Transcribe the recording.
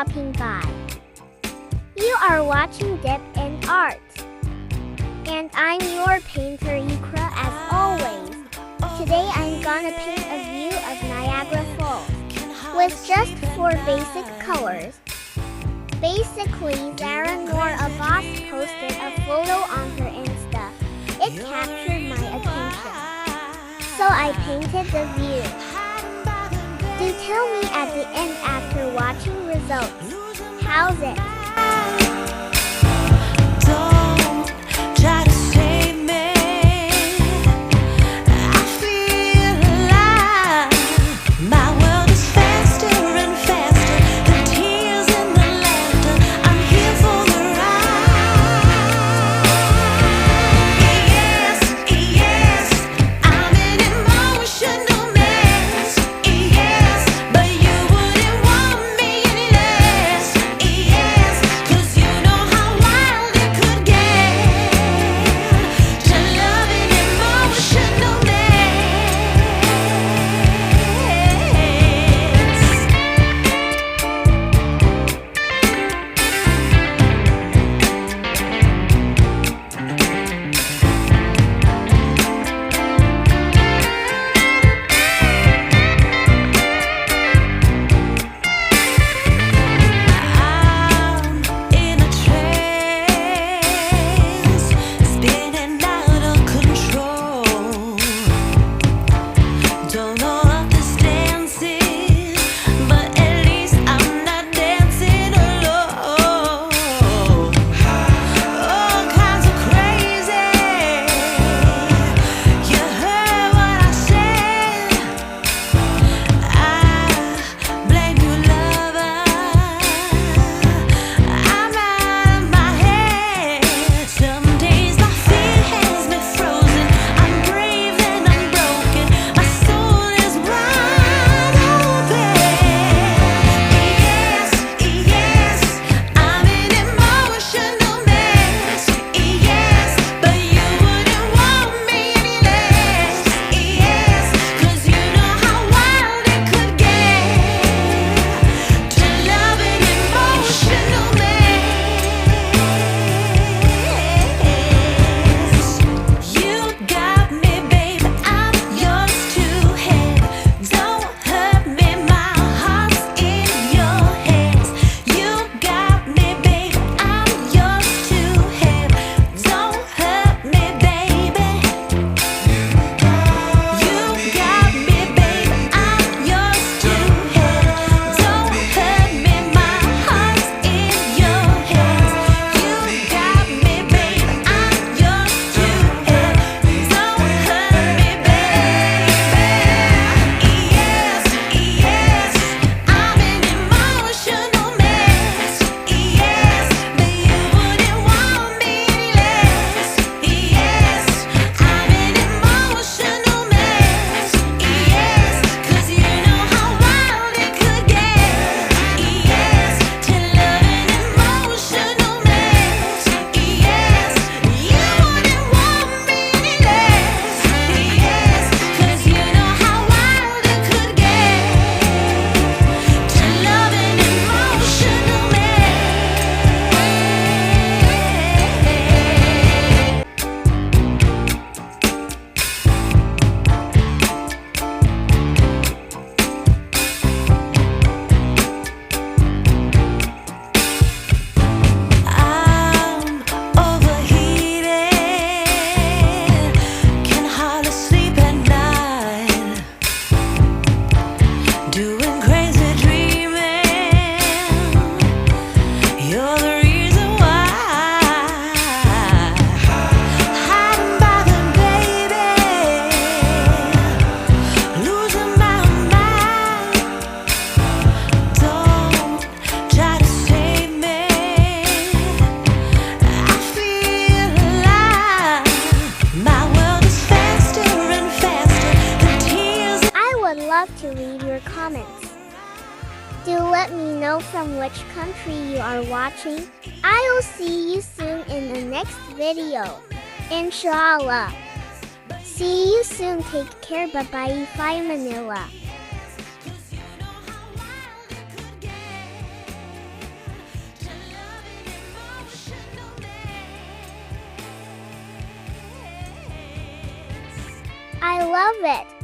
stopping by. You are watching DIP&ART. And I'm your painter Yukra as always. Today I'm gonna paint a view of Niagara Falls with just 4 basic colors. Basically, Zara Noor Abbas posted a photo on her Insta. It captured my attention, so I painted the view. Do tell me at the end after watching results. How's it? To read your comments. Do let me know from which country you are watching. I will see you soon in the next video. Inshallah. See you soon. Take care. Bye-bye. Fi Manila. I love it.